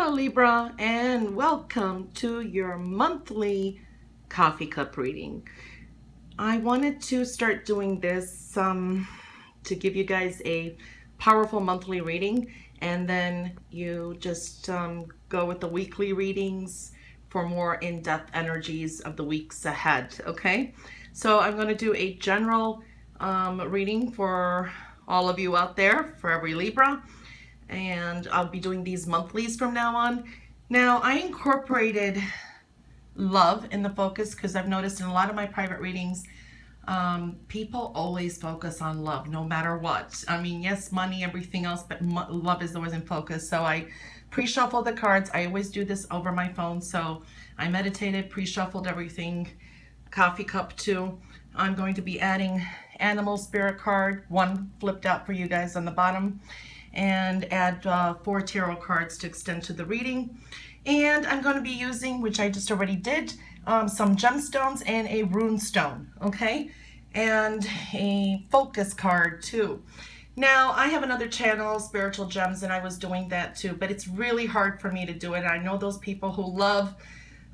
Hello Libra, and welcome to your monthly coffee cup reading. I wanted to start doing this to give you guys a powerful monthly reading, and then you just go with the weekly readings for more in-depth energies of the weeks ahead. Okay, so I'm going to do a general reading for all of you out there, for every Libra, and I'll be doing these monthlies from now on. Now, I incorporated love in the focus because I've noticed in a lot of my private readings, people always focus on love no matter what. I mean, yes, money, everything else, but love is always in focus. So I pre-shuffled the cards. I always do this over my phone. So I meditated, pre-shuffled everything, coffee cup too. I'm going to be adding animal spirit card, one flipped out for you guys on the bottom, and add 4 tarot cards to extend to the reading. And I'm going to be using, which I just already did, some gemstones and a rune stone, okay? And a focus card too. Now, I have another channel, Spiritual Gems, and I was doing that too, but it's really hard for me to do it. I know those people who love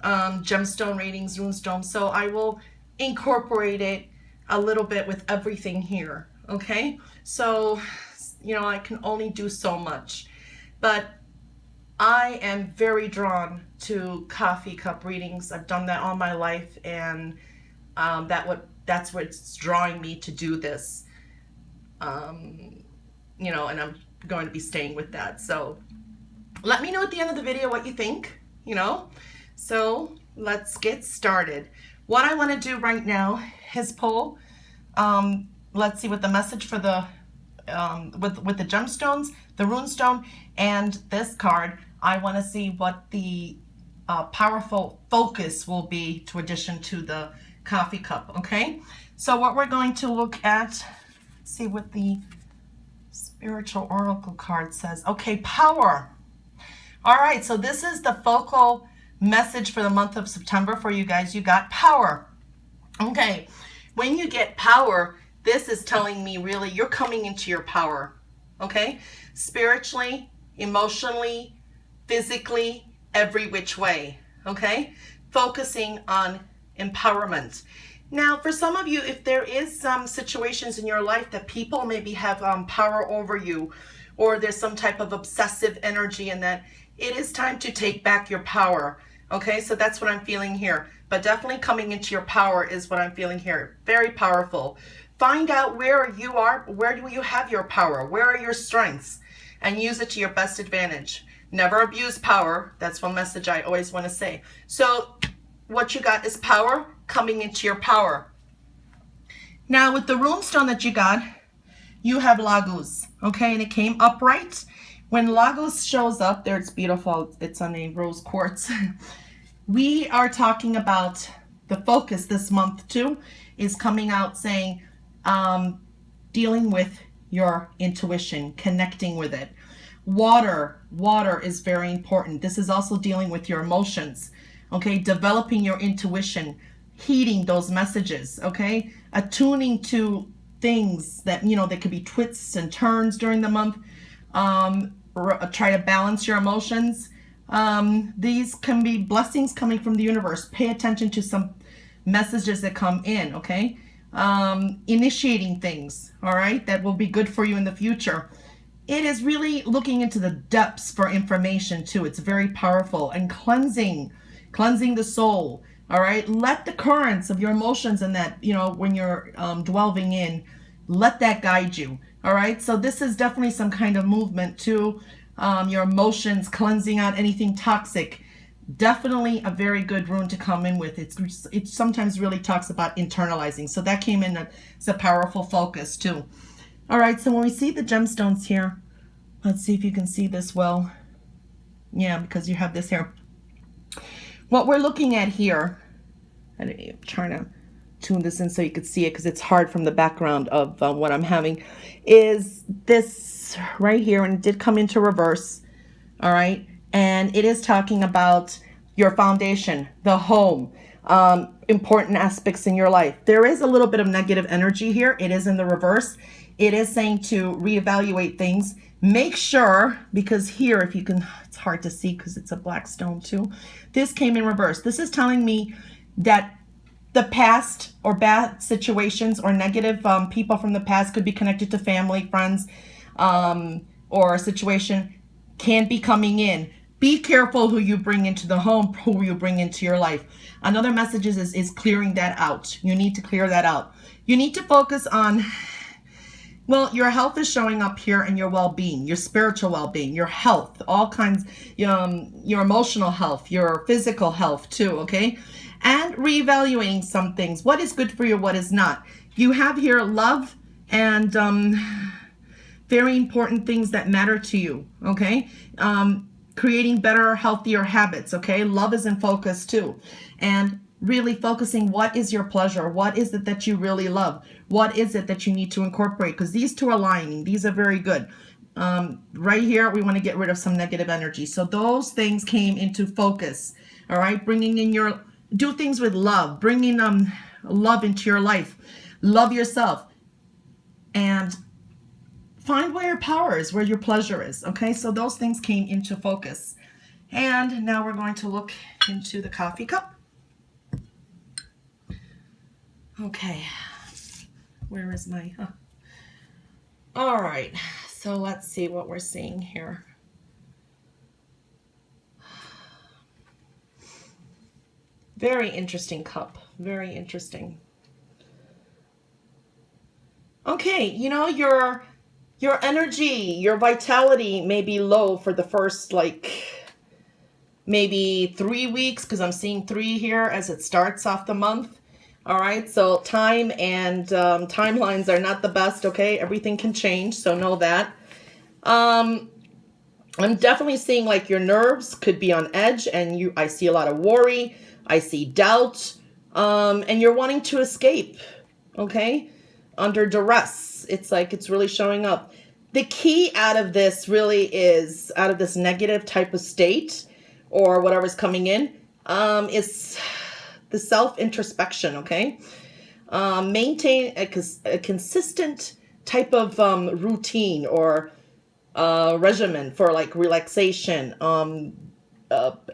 gemstone readings, rune stones, so I will incorporate it a little bit with everything here, okay? So, you know, I can only do so much, but I am very drawn to coffee cup readings. I've done that all my life, and that's what's drawing me to do this. You know, and I'm going to be staying with that. So let me know at the end of the video what you think, you know. So let's get started. What I want to do right now is pull, let's see what the message for the with the gemstones, the rune stone, and this card. I want to see what the powerful focus will be to addition to the coffee cup. Okay, so what we're going to look at, see what the spiritual oracle card says. Okay, power. All right, so this is the focal message for the month of September for you guys. You got power. Okay, when you get power, this is telling me really you're coming into your power, okay? Spiritually, emotionally, physically, every which way, okay? Focusing on empowerment. Now, for some of you, if there is some situations in your life that people maybe have power over you, or there's some type of obsessive energy in that, it is time to take back your power, okay? So that's what I'm feeling here. But definitely coming into your power is what I'm feeling here. Very powerful. Find out where you are, where do you have your power, where are your strengths, and use it to your best advantage. Never abuse power. That's one message I always want to say. So what you got is power, coming into your power. Now with the rune stone that you got, you have Lagos, okay, and it came upright. When Lagos shows up, there it's beautiful, it's on a rose quartz. We are talking about the focus this month too, is coming out saying, dealing with your intuition, connecting with it. Water is very important. This is also dealing with your emotions, okay? Developing your intuition, heeding those messages, okay? Attuning to things that, you know, that could be twists and turns during the month. Try to balance your emotions. These can be blessings coming from the universe. Pay attention to some messages that come in, okay? Initiating things, all right, that will be good for you in the future. It is really looking into the depths for information too. It's very powerful, and cleansing the soul, all right? Let the currents of your emotions and that, you know, when you're dwelling in, let that guide you, all right? So this is definitely some kind of movement to your emotions, cleansing out anything toxic. Definitely a very good rune to come in with. It sometimes really talks about internalizing. So that came in as a powerful focus too. All right, so when we see the gemstones here, let's see if you can see this well. Yeah, because you have this here. What we're looking at here, I'm trying to tune this in so you could see it because it's hard from the background of what I'm having, is this right here, and it did come into reverse, all right? And it is talking about your foundation, the home, important aspects in your life. There is a little bit of negative energy here. It is in the reverse. It is saying to reevaluate things, Make sure, because here, if you can, it's hard to see because it's a black stone too. This came in reverse. This is telling me that the past or bad situations or negative people from the past could be connected to family, friends, or a situation can be coming in. Be careful who you bring into the home, who you bring into your life. Another message is clearing that out. You need to clear that out. You need to focus on, well, your health is showing up here, and your well-being, your spiritual well-being, your health, all kinds, your emotional health, your physical health too, okay? And reevaluating some things. What is good for you, what is not. You have here love and very important things that matter to you, okay? Creating better, healthier habits, okay? Love is in focus too. And really focusing, what is your pleasure? What is it that you really love? What is it that you need to incorporate? Because these two are aligning. These are very good. Right here, we want to get rid of some negative energy. So those things came into focus, all right? Bringing in your, do things with love. Bringing love into your life. Love yourself. And find where your power is, where your pleasure is, okay? So those things came into focus. And now we're going to look into the coffee cup. Okay, where is my, all right, so let's see what we're seeing here. Very interesting cup, very interesting. Okay, you know, your energy, your vitality may be low for the first, like, maybe 3 weeks, because I'm seeing 3 here as it starts off the month. All right, so time and timelines are not the best, okay? Everything can change, so know that. I'm definitely seeing like your nerves could be on edge, and I see a lot of worry. I see doubt, and you're wanting to escape, okay? Under duress. It's like it's really showing up. The key out of this really is, out of this negative type of state or whatever's coming in, is the self-introspection, okay? Maintain a consistent type of routine or regimen for like relaxation,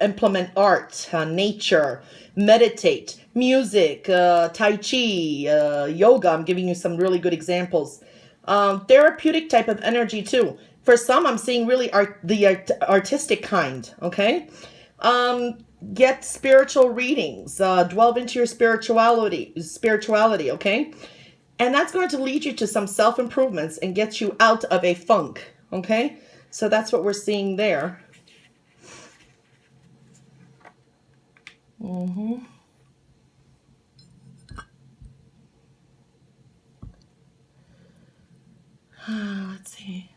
implement art, nature, meditate, music, tai chi, yoga. I'm giving you some really good examples. Therapeutic type of energy too. For some, I'm seeing really artistic kind, okay? Get spiritual readings, delve into your spirituality, okay? And that's going to lead you to some self-improvements and get you out of a funk, okay? So that's what we're seeing there. Let's see.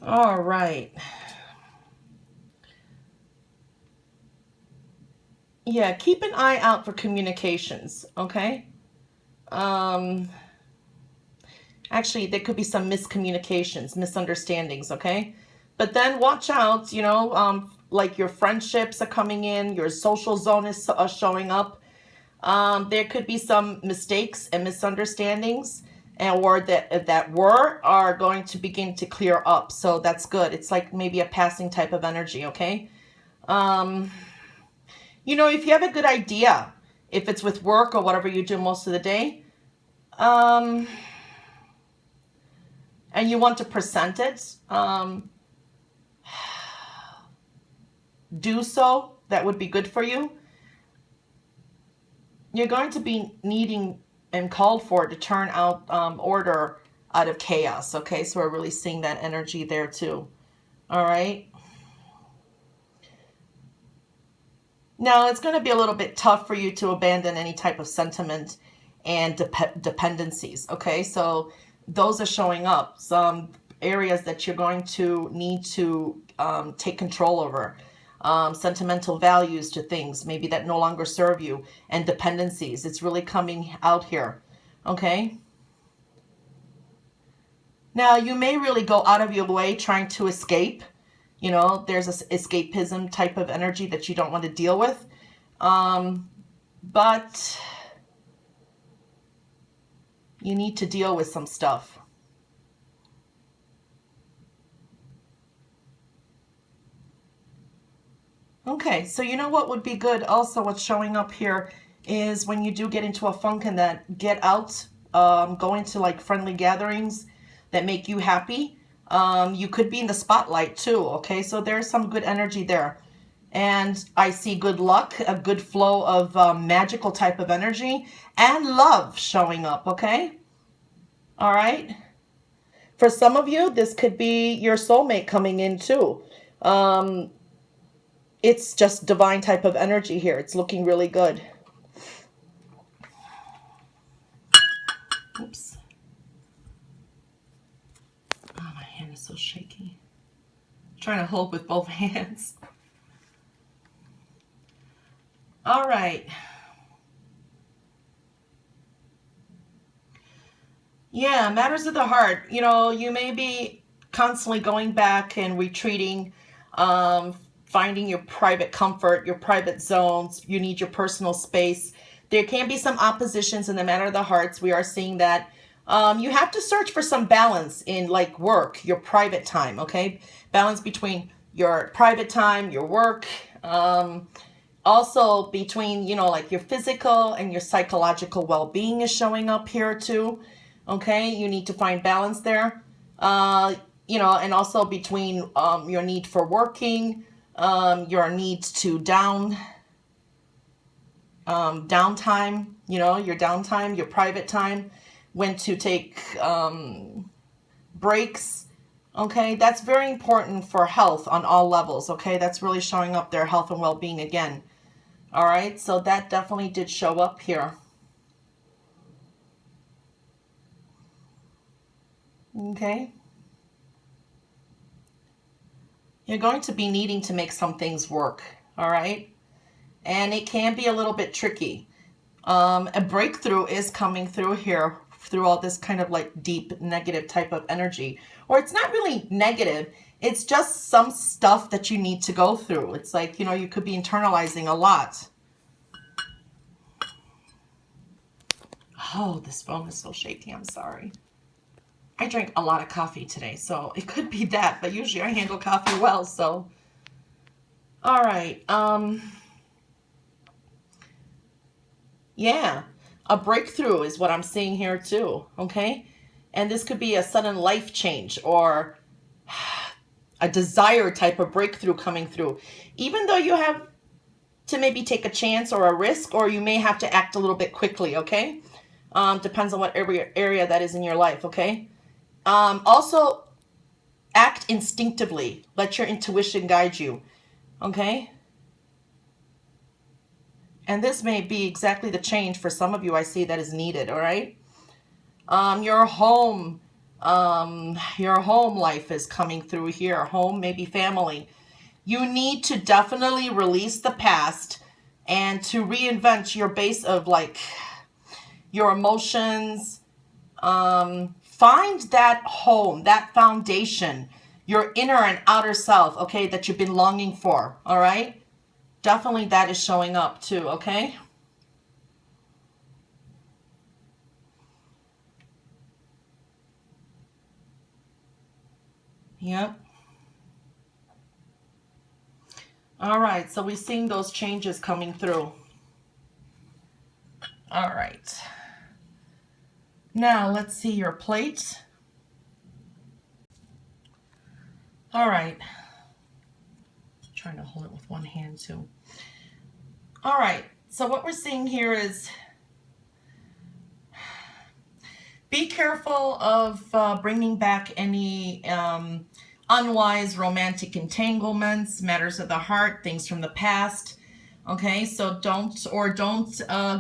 All right. Yeah, keep an eye out for communications, okay? Actually, there could be some miscommunications, misunderstandings, okay? But then watch out, you know, like your friendships are coming in, your social zone is showing up. There could be some mistakes and misunderstandings, or that are going to begin to clear up. So that's good. It's like maybe a passing type of energy, okay? You know, if you have a good idea, if it's with work or whatever you do most of the day, and you want to present it, do so. That would be good for you. You're going to be needing and called for to turn out order out of chaos, okay? So we're really seeing that energy there too, all right? Now, it's going to be a little bit tough for you to abandon any type of sentiment and dependencies, okay? So those are showing up. Some areas that you're going to need to take control over. Sentimental values to things, maybe that no longer serve you, and dependencies. It's really coming out here, okay? Now, you may really go out of your way trying to escape. You know, there's this escapism type of energy that you don't want to deal with. But you need to deal with some stuff. Okay, so you know what would be good also, what's showing up here is when you do get into a funk and that get out, go into like friendly gatherings that make you happy. You could be in the spotlight too, okay? So there's some good energy there. And I see good luck, a good flow of magical type of energy and love showing up, okay? All right. For some of you, this could be your soulmate coming in too. It's just divine type of energy here. It's looking really good. Oops. Oh, my hand is so shaky. I'm trying to hold with both hands. All right. Yeah, matters of the heart. You know, you may be constantly going back and retreating, finding your private comfort, your private zones. You need your personal space. There can be some oppositions in the matter of the hearts. We are seeing that. You have to search for some balance in like work, your private time, okay? Balance between your private time, your work, also between, you know, like your physical and your psychological well-being is showing up here too. Okay, you need to find balance there. You know, and also between your need for working, your need to downtime, you know, your downtime, your private time, when to take breaks. Okay, that's very important for health on all levels. Okay, that's really showing up there, health and well-being again. All right, so that definitely did show up here. Okay. You're going to be needing to make some things work. All right. And it can be a little bit tricky. A breakthrough is coming through here through all this kind of like deep negative type of energy. Or it's not really negative. It's just some stuff that you need to go through. It's like, you know, you could be internalizing a lot. Oh, this phone is so shaky. I'm sorry. I drank a lot of coffee today, so it could be that, but usually I handle coffee well, so. All right. Yeah, a breakthrough is what I'm seeing here too, okay? And this could be a sudden life change or a desired type of breakthrough coming through. Even though you have to maybe take a chance or a risk, or you may have to act a little bit quickly, okay? Depends on what area that is in your life, okay? Also, act instinctively. Let your intuition guide you, okay? And this may be exactly the change for some of you I see that is needed, all right? Your home life is coming through here. Home, maybe family. You need to definitely release the past and to reinvent your base of like your emotions. Find that home, that foundation, your inner and outer self, okay, that you've been longing for, all right? Definitely that is showing up too, okay? Yep. All right, so we're seeing those changes coming through. All right. Now let's see your plate. All right. Trying to hold it with one hand too. All right, so what we're seeing here is be careful of bringing back any unwise romantic entanglements, matters of the heart, things from the past. Okay, so don't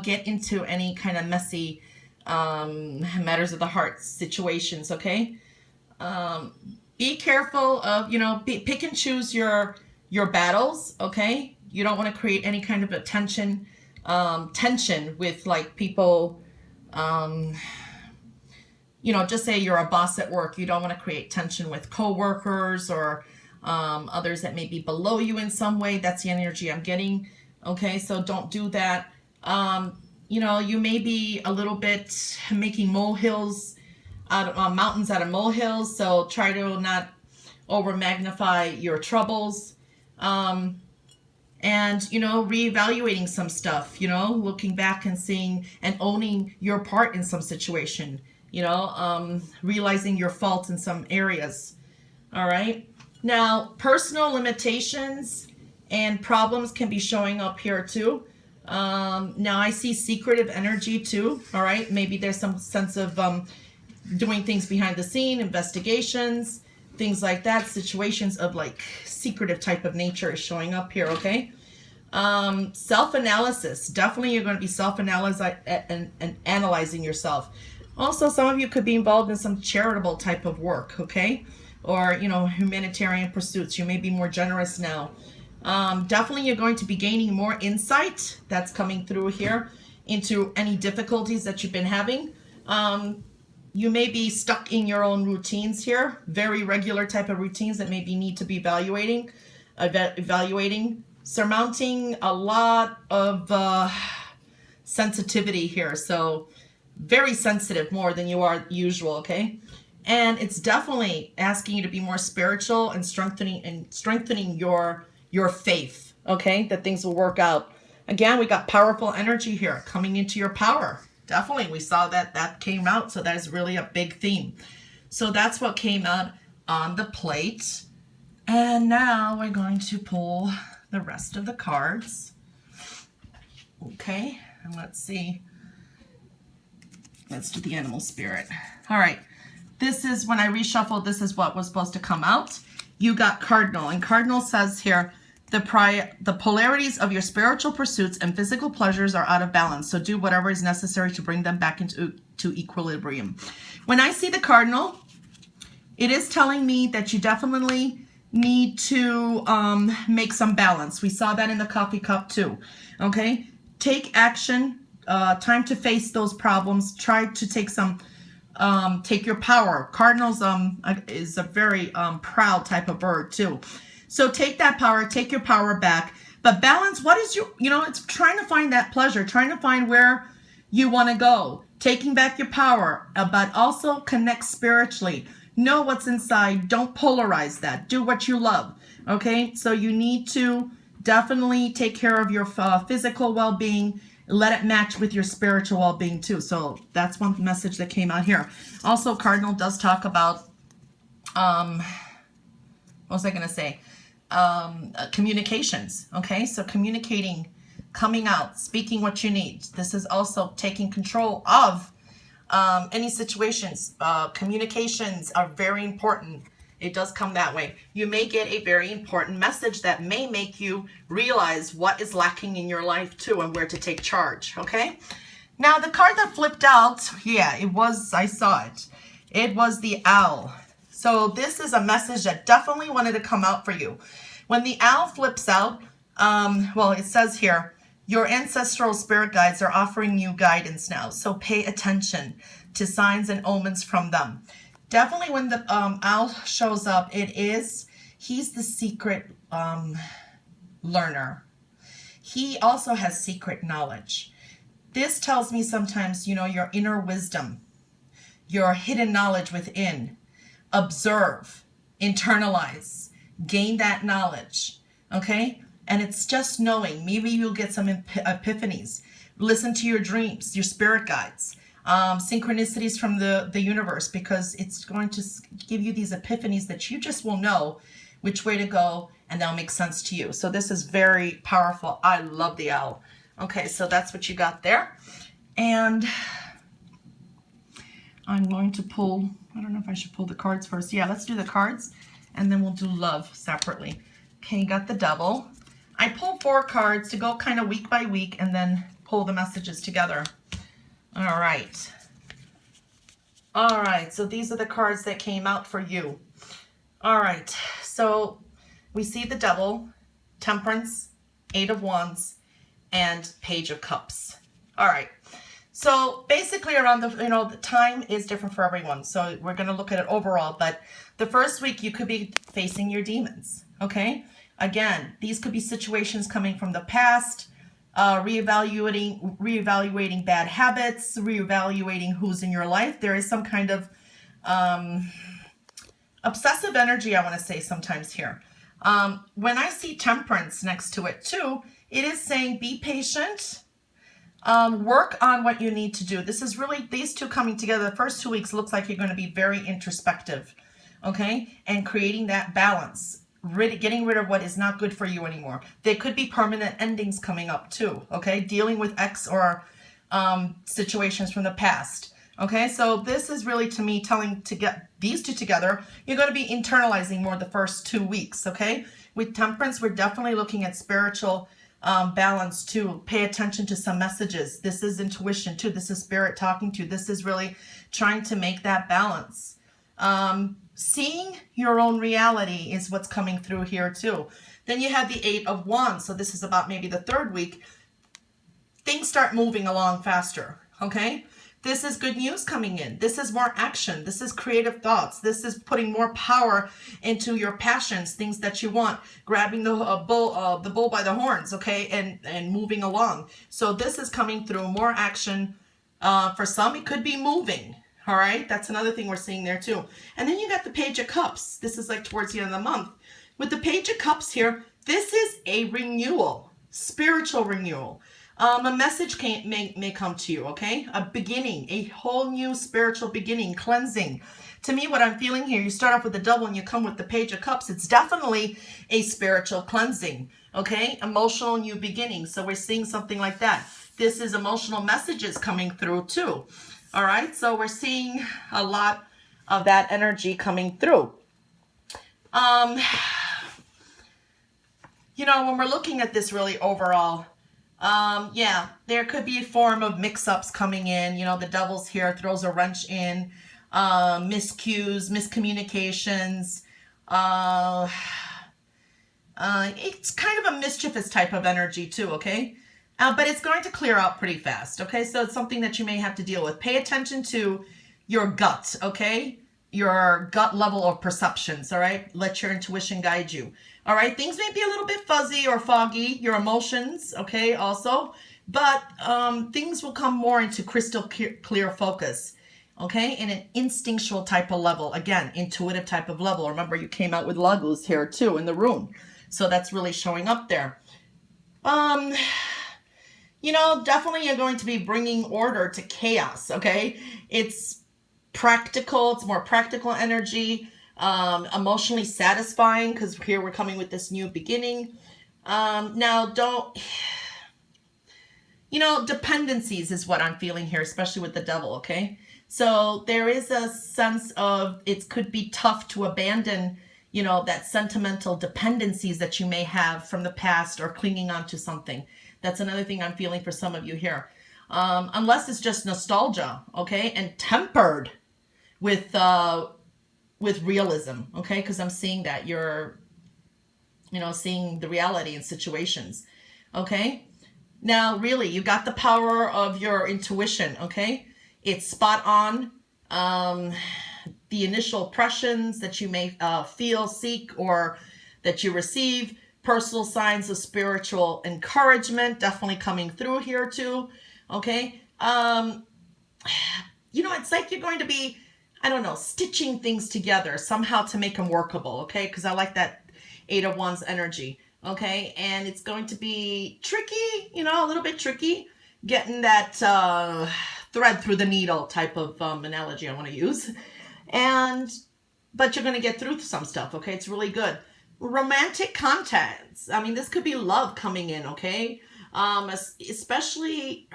get into any kind of messy matters of the heart situations. Okay, be careful of, you know, pick and choose your battles. Okay, you don't want to create any kind of a tension with like people. You know, just say you're a boss at work. You don't want to create tension with coworkers or others that may be below you in some way. That's the energy I'm getting. Okay, so don't do that. You know, you may be a little bit making molehills out of mountains out of molehills. So try to not over magnify your troubles. And and, you know, reevaluating some stuff, you know, looking back and seeing and owning your part in some situation, you know, realizing your faults in some areas. All right. Now, personal limitations and problems can be showing up here too. Now I see secretive energy too. All right. Maybe there's some sense of doing things behind the scene, investigations, things like that. Situations of like secretive type of nature is showing up here. Okay. Self-analysis. Definitely you're going to be self-analyzing and analyzing yourself. Also, some of you could be involved in some charitable type of work. Okay. Or, you know, humanitarian pursuits. You may be more generous now. Definitely you're going to be gaining more insight. That's coming through here into any difficulties that you've been having. You may be stuck in your own routines here, very regular type of routines that maybe need to be evaluating, surmounting a lot of sensitivity here. So very sensitive, more than you are usual, okay? And it's definitely asking you to be more spiritual and strengthening your faith, okay? That things will work out. Again, we got powerful energy here coming into your power. Definitely, we saw that came out, so that is really a big theme. So that's what came out on the plate. And now we're going to pull the rest of the cards. Okay, and let's see. Let's do the animal spirit. All right. This is, when I reshuffled, this is what was supposed to come out. You got Cardinal, and Cardinal says here, the polarities of your spiritual pursuits and physical pleasures are out of balance, so do whatever is necessary to bring them back into equilibrium. When I see the Cardinal, it is telling me that you definitely need to make some balance. We saw that in the coffee cup too, okay? Take action, time to face those problems, try to take some take your power. Cardinals is a very proud type of bird too. So take that power, take your power back. But balance, what is you know, it's trying to find that pleasure, trying to find where you want to go, taking back your power, but also connect spiritually. Know what's inside. Don't polarize that. Do what you love. Okay? So you need to definitely take care of your physical well-being. Let it match with your spiritual well-being too. So that's one message that came out here. Also, Cardinal does talk about, what was I going to say? Communications. Okay, so communicating, coming out, speaking what you need. This is also taking control of any situations. Communications are very important. It does come that way. You may get a very important message that may make you realize what is lacking in your life too and where to take charge, okay? Now, the card that flipped out, yeah, it was, I saw it. It was the owl. So this is a message that definitely wanted to come out for you. When the owl flips out, well, it says here, your ancestral spirit guides are offering you guidance now. So pay attention to signs and omens from them. Definitely when the owl shows up, he's the secret learner. He also has secret knowledge. This tells me sometimes, you know, your inner wisdom, your hidden knowledge within. Observe, internalize, gain that knowledge, okay? And it's just knowing. Maybe you'll get some epiphanies. Listen to your dreams, your spirit guides. Synchronicities from the universe, because it's going to give you these epiphanies that you just will know which way to go, and they'll make sense to you. So this is very powerful. I love the owl. Okay, so that's what you got there. And I'm going to pull, I don't know if I should pull the cards first. Yeah, let's do the cards, and then we'll do love separately. Okay, you got the Devil. I pulled 4 cards to go kind of week by week and then pull the messages together. All right. All right, so these are the cards that came out for you. All right, so we see the Devil, Temperance, 8 of Wands, and Page of Cups. All right, so basically around the time is different for everyone. So we're going to look at it overall, but the first week you could be facing your demons, okay? Again, these could be situations coming from the past, reevaluating bad habits, reevaluating who's in your life. There is some kind of obsessive energy, I want to say, sometimes here. When I see temperance next to it too, it is saying be patient. Work on what you need to do. This is really, these two coming together, the first 2 weeks looks like you're going to be very introspective, okay? And creating that balance, getting rid of what is not good for you anymore. There could be permanent endings coming up too, okay? Dealing with ex or situations from the past, okay? So this is really, to me, telling to get these two together, you're going to be internalizing more the first 2 weeks, okay? With temperance, we're definitely looking at spiritual balance too. Pay attention to some messages. This is intuition too. This is spirit talking to you. This is really trying to make that balance. Seeing your own reality is what's coming through here too. Then you have the 8 of Wands. So this is about maybe the 3rd week. Things start moving along faster. Okay. This is good news coming in. This is more action. This is creative thoughts. This is putting more power into your passions, things that you want, grabbing the bull by the horns, okay, and moving along. So this is coming through more action. For some, it could be moving. All right, that's another thing we're seeing there too. And then you got the Page of Cups. This is like towards the end of the month. With the Page of Cups here, this is a renewal, spiritual renewal. A message may come to you, okay? A beginning, a whole new spiritual beginning, cleansing. To me, what I'm feeling here, you start off with the Devil and you come with the Page of Cups. It's definitely a spiritual cleansing, okay? Emotional new beginning. So we're seeing something like that. This is emotional messages coming through too, all right? So we're seeing a lot of that energy coming through. You know, when we're looking at this really overall, yeah, there could be a form of mix-ups coming in. You know, the Devil's here, throws a wrench in, miscues, miscommunications. It's kind of a mischievous type of energy too, okay? But it's going to clear out pretty fast, okay? So it's something that you may have to deal with. Pay attention to your gut, okay? Your gut level of perceptions, all right? Let your intuition guide you. All right, things may be a little bit fuzzy or foggy, your emotions, okay, also, but things will come more into crystal clear focus, okay, in an instinctual type of level, again, intuitive type of level. Remember, you came out with Lagos here too in the rune, so that's really showing up there. You know, definitely you're going to be bringing order to chaos, okay? It's practical, it's more practical energy. Emotionally satisfying, because here we're coming with this new beginning. Now, dependencies is what I'm feeling here, especially with the Devil, okay? So there is a sense of it could be tough to abandon, you know, that sentimental dependencies that you may have from the past or clinging on to something. That's another thing I'm feeling for some of you here. Unless it's just nostalgia, okay? And tempered with realism, okay? Because I'm seeing that you're, you know, seeing the reality in situations, okay? Now, really, you got the power of your intuition, okay? It's spot on. The initial impressions that you may feel, seek, or that you receive, personal signs of spiritual encouragement definitely coming through here too, okay? You know, it's like you're going to be, I don't know, stitching things together somehow to make them workable, okay? Because I like that 8 of Wands energy, okay? And it's going to be tricky, you know, a little bit tricky, getting that thread through the needle type of analogy I want to use. But you're going to get through some stuff, okay? It's really good. Romantic contacts. I mean, this could be love coming in, okay? Especially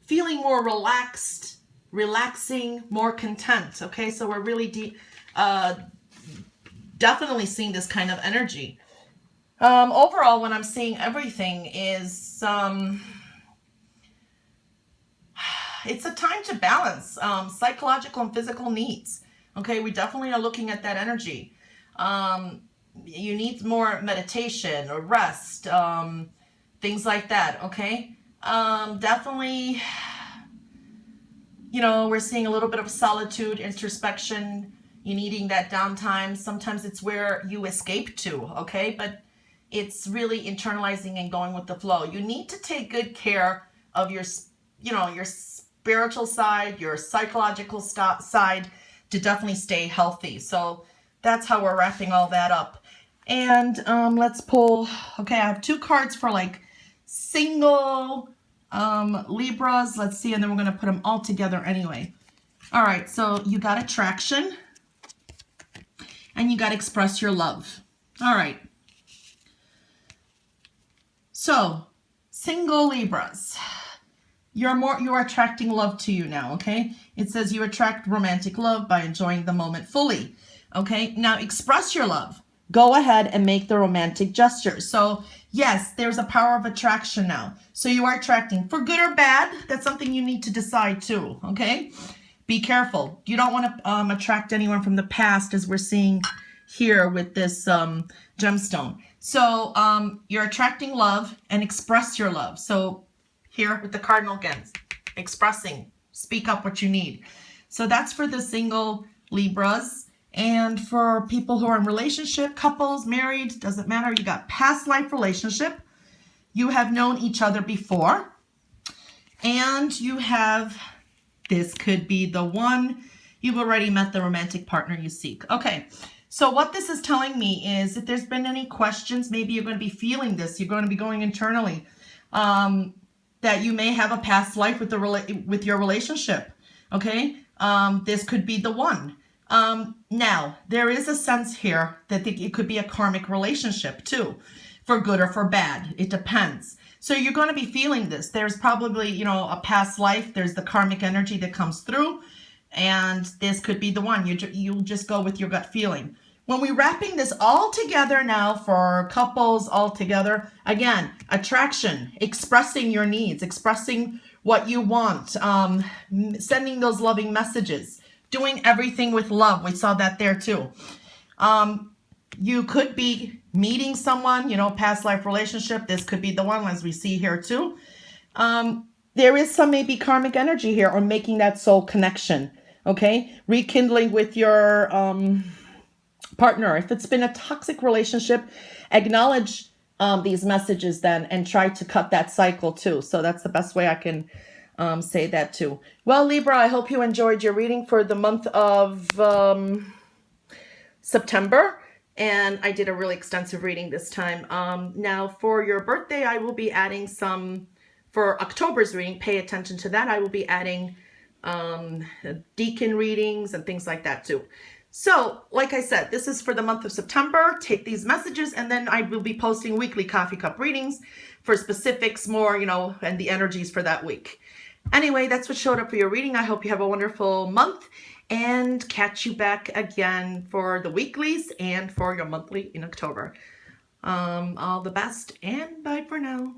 feeling more relaxing, more content, okay? So we're really definitely seeing this kind of energy. Overall, when I'm seeing everything is, it's a time to balance psychological and physical needs, okay? We definitely are looking at that energy. You need more meditation or rest, things like that, okay? Definitely, you know, we're seeing a little bit of solitude, introspection, you needing that downtime. Sometimes it's where you escape to, okay? But it's really internalizing and going with the flow. You need to take good care of your, you know, your spiritual side, your psychological side to definitely stay healthy. So that's how we're wrapping all that up. And let's pull, okay, I have 2 cards for like single Libras. Let's see, and then we're going to put them all together anyway. All right, so you got attraction and you got express your love. All right. So, single Libras. You are attracting love to you now, okay? It says you attract romantic love by enjoying the moment fully. Okay, now express your love. Go ahead and make the romantic gestures. So yes, there's a power of attraction now. So you are attracting for good or bad. That's something you need to decide too, okay? Be careful. You don't want to attract anyone from the past, as we're seeing here with this gemstone. So you're attracting love and express your love. So here with the cardinal again, expressing, speak up what you need. So that's for the single Libras. And for people who are in relationship, couples, married, doesn't matter. You got past life relationship. You have known each other before. And you have, this could be the one. You've already met the romantic partner you seek. Okay, so what this is telling me is if there's been any questions, maybe you're going to be feeling this. You're going to be going internally. That you may have a past life with your relationship. Okay, this could be the one. Now, there is a sense here that it could be a karmic relationship too, for good or for bad. It depends. So you're going to be feeling this. There's probably, you know, a past life. There's the karmic energy that comes through, and this could be the one. You'll just go with your gut feeling. When we're wrapping this all together now for couples all together, again, attraction, expressing your needs, expressing what you want, sending those loving messages, doing everything with love. We saw that there too. You could be meeting someone, you know, past life relationship. This could be the one, as we see here too. There is some maybe karmic energy here, or making that soul connection. Okay, rekindling with your partner. If it's been a toxic relationship, acknowledge these messages then and try to cut that cycle too. So that's the best way I can say that too. Well, Libra, I hope you enjoyed your reading for the month of September. And I did a really extensive reading this time. Now for your birthday, I will be adding some, for October's reading, pay attention to that. I will be adding deacon readings and things like that too. So, like I said, this is for the month of September. Take these messages, and then I will be posting weekly coffee cup readings for specifics more, you know, and the energies for that week. Anyway, that's what showed up for your reading. I hope you have a wonderful month, and catch you back again for the weeklies and for your monthly in October. All the best, and bye for now.